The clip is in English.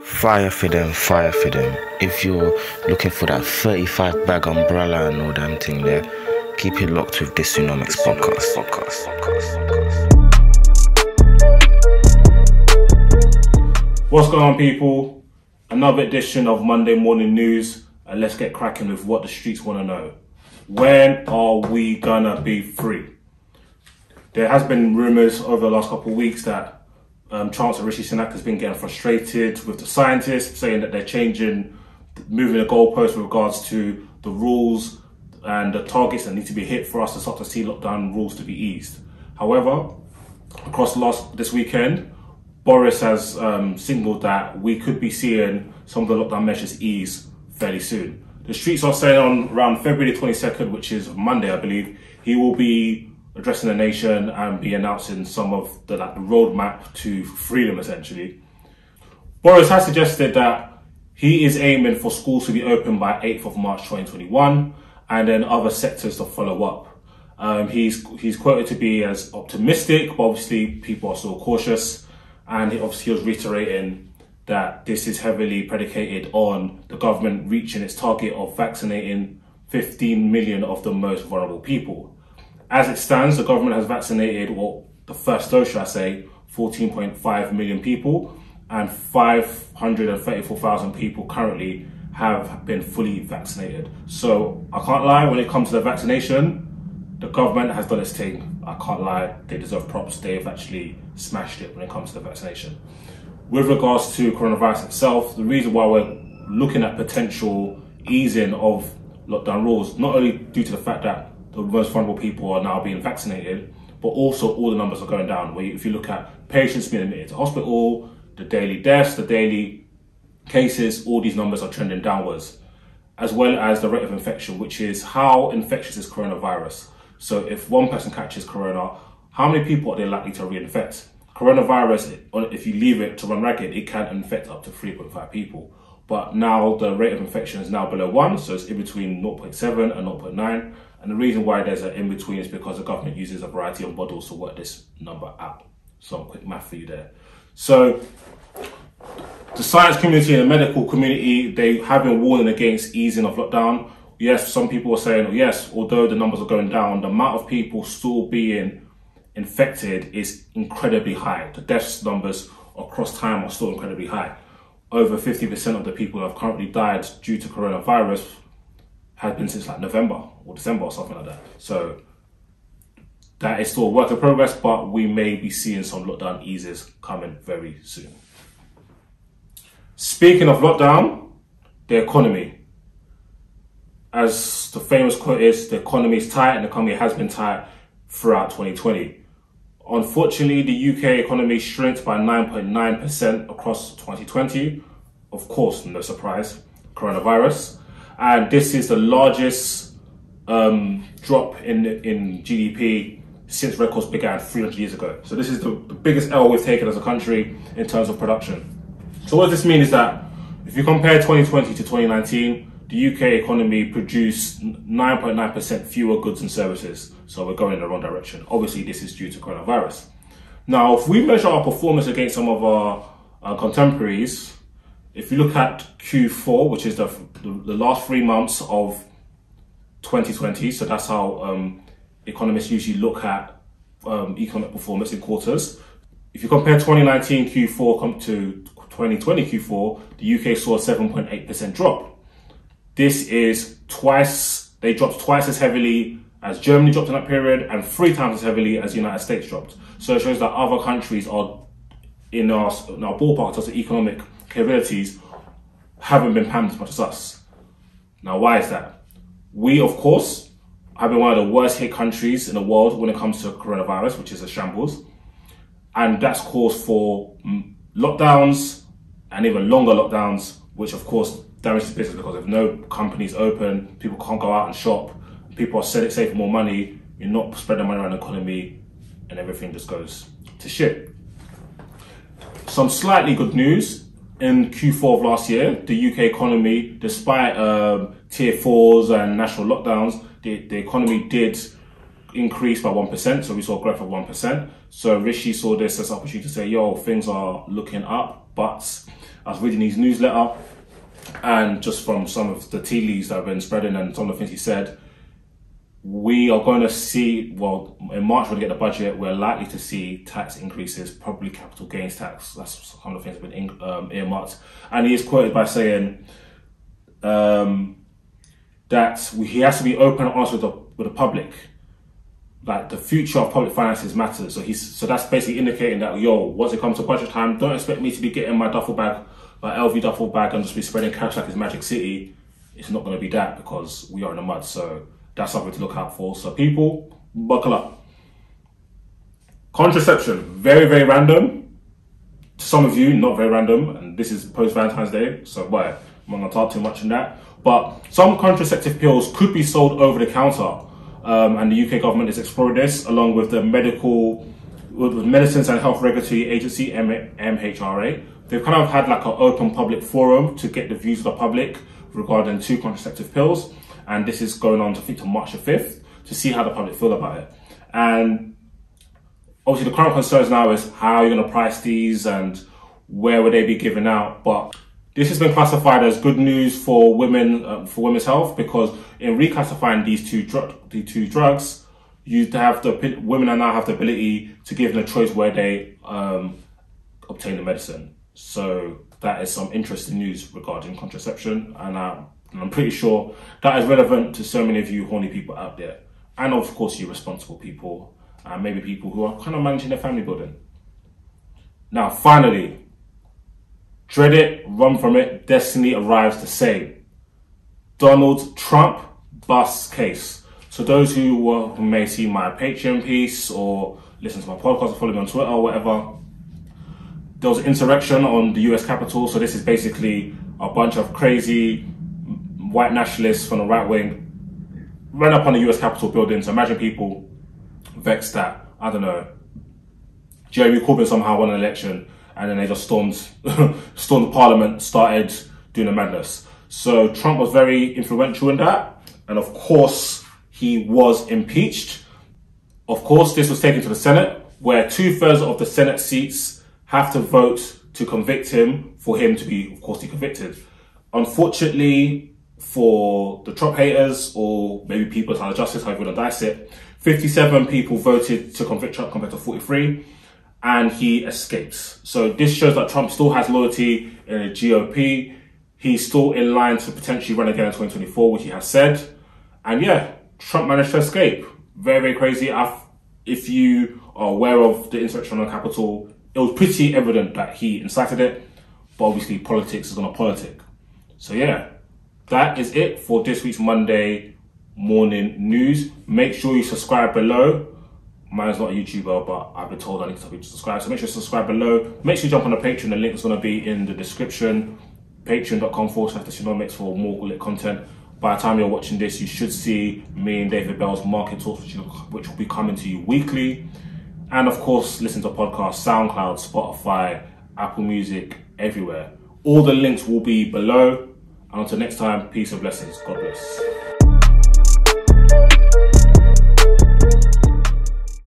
Fire for them, fire for them. If you're looking for that 35 bag umbrella and all damn thing there, keep it locked with DISUNOMICS podcast. What's going on, people? Another edition of Monday Morning News, and let's get cracking with what the streets want to know. When are we gonna be free? There has been rumours over the last couple of weeks that Chancellor Rishi Sunak has been getting frustrated with the scientists, saying that they're moving the goalposts with regards to the rules and the targets that need to be hit for us to start to see lockdown rules to be eased. However, across this weekend, Boris has signalled that we could be seeing some of the lockdown measures ease fairly soon. The streets are saying on around February the 22nd, which is Monday, I believe, he will be addressing the nation and be announcing some of the roadmap to freedom, essentially. Boris has suggested that he is aiming for schools to be open by 8th of March 2021 and then other sectors to follow up. He's quoted to be as optimistic, but obviously people are still cautious. And he was reiterating that this is heavily predicated on the government reaching its target of vaccinating 15 million of the most vulnerable people. As it stands, the government has vaccinated, or the first dose, should I say, 14.5 million people, and 534,000 people currently have been fully vaccinated. So I can't lie, when it comes to the vaccination, the government has done its thing. I can't lie, they deserve props. They've actually smashed it when it comes to the vaccination. With regards to coronavirus itself, the reason why we're looking at potential easing of lockdown rules, not only due to the fact that the most vulnerable people are now being vaccinated, but also all the numbers are going down. If you look at patients being admitted to hospital, the daily deaths, the daily cases, all these numbers are trending downwards, as well as the rate of infection, which is how infectious is coronavirus. So if one person catches corona, how many people are they likely to reinfect? Coronavirus, if you leave it to run ragged, it can infect up to 3.5 people. But now the rate of infection is now below 1, so it's in between 0.7 and 0.9. And the reason why there's an in-between is because the government uses a variety of models to work this number out. Some quick math for you there. So the science community and the medical community, they have been warning against easing of lockdown. Yes, some people are saying, oh, yes, although the numbers are going down, the amount of people still being infected is incredibly high. The deaths numbers across time are still incredibly high. Over 50% of the people who have currently died due to coronavirus has been since November or December or something like that. So that is still a work in progress, but we may be seeing some lockdown eases coming very soon. Speaking of lockdown, the economy. As the famous quote is, the economy is tight and the economy has been tight throughout 2020. Unfortunately, the UK economy shrank by 9.9% across 2020. Of course, no surprise, coronavirus. And this is the largest drop in GDP since records began 300 years ago. So this is the biggest L we've taken as a country in terms of production. So what this means is that if you compare 2020 to 2019, the UK economy produced 9.9% fewer goods and services. So we're going in the wrong direction. Obviously, this is due to coronavirus. Now, if we measure our performance against some of our contemporaries, if you look at Q4, which is the last 3 months of 2020, so that's how economists usually look at economic performance in quarters. If you compare 2019 Q4 to 2020 Q4, the UK saw a 7.8% drop. This is they dropped twice as heavily as Germany dropped in that period and 3 times as heavily as the United States dropped. So it shows that other countries are in our ballpark in terms of economic capabilities haven't been panned as much as us. Now, why is that? We, of course, have been one of the worst hit countries in the world when it comes to coronavirus, which is a shambles. And that's caused for lockdowns and even longer lockdowns, which of course damages business because if no companies open, people can't go out and shop, people are saving more money, you're not spreading money around the economy, and everything just goes to shit. Some slightly good news. In Q4 of last year, the UK economy, despite tier 4s and national lockdowns, the economy did increase by 1%, so we saw growth of 1%. So Rishi saw this as an opportunity to say, yo, things are looking up, but I was reading his newsletter, and just from some of the tea leaves that have been spreading and some of the things he said, we are going to see, well, in March when we get the budget, we're likely to see tax increases, probably capital gains tax. That's some of the things that have been earmarked. And he is quoted by saying that he has to be open and honest with the public. Like, the future of public finances matters. So that's basically indicating that, once it comes to budget time, don't expect me to be getting my duffel bag, my LV duffel bag, and just be spreading cash like it's Magic City. It's not going to be that, because we are in the mud. So that's something to look out for. So people, buckle up. Contraception, very, very random. To some of you, not very random. And this is post-Valentine's Day, so I'm not going to talk too much on that. But some contraceptive pills could be sold over the counter. And the UK government is exploring this, along with the Medicines and Health Regulatory Agency, MHRA. They've kind of had like an open public forum to get the views of the public regarding 2 contraceptive pills. And this is going on, I think, to March the 5th, to see how the public feel about it. And obviously the current concerns now is how you're going to price these and where would they be given out. But this has been classified as good news for women, for women's health, because in reclassifying these two drugs, women now have the ability to give them a choice where they obtain the medicine. So that is some interesting news regarding contraception, and I'm pretty sure that is relevant to so many of you horny people out there, and of course you responsible people, and maybe people who are kind of managing their family building. Now, finally, dread it, run from it, destiny arrives the same. Donald Trump bust case. So those who may see my Patreon piece or listen to my podcast or follow me on Twitter or whatever, there was an insurrection on the US Capitol. So this is basically a bunch of crazy white nationalists from the right wing ran up on the US Capitol building. So imagine people vexed that, I don't know, Jeremy Corbyn somehow won an election, and then they just stormed Parliament, started doing the madness. So Trump was very influential in that, and of course he was impeached. Of course, this was taken to the Senate, where 2/3 of the Senate seats have to vote to convict him for him to be, of course, convicted. Unfortunately for the Trump haters, or maybe people trying to justice, however you want to dice it, 57 people voted to convict Trump compared to 43. And he escapes. So this shows that Trump still has loyalty in the GOP. He's still in line to potentially run again in 2024, which he has said. And yeah, Trump managed to escape. Very, very crazy. If you are aware of the insurrection on the Capitol, it was pretty evident that he incited it. But obviously politics is gonna politic. So yeah, that is it for this week's Monday morning news. Make sure you subscribe below. Mine's not a YouTuber, but I've been told I need to tell you to subscribe. So make sure you subscribe below. Make sure you jump on the Patreon. The link is going to be in the description. Patreon.com/DISUNOMICS for more lit content. By the time you're watching this, you should see me and David Bell's Market Talks, which will be coming to you weekly. And of course, listen to podcasts, SoundCloud, Spotify, Apple Music, everywhere. All the links will be below. And until next time, peace and blessings. God bless.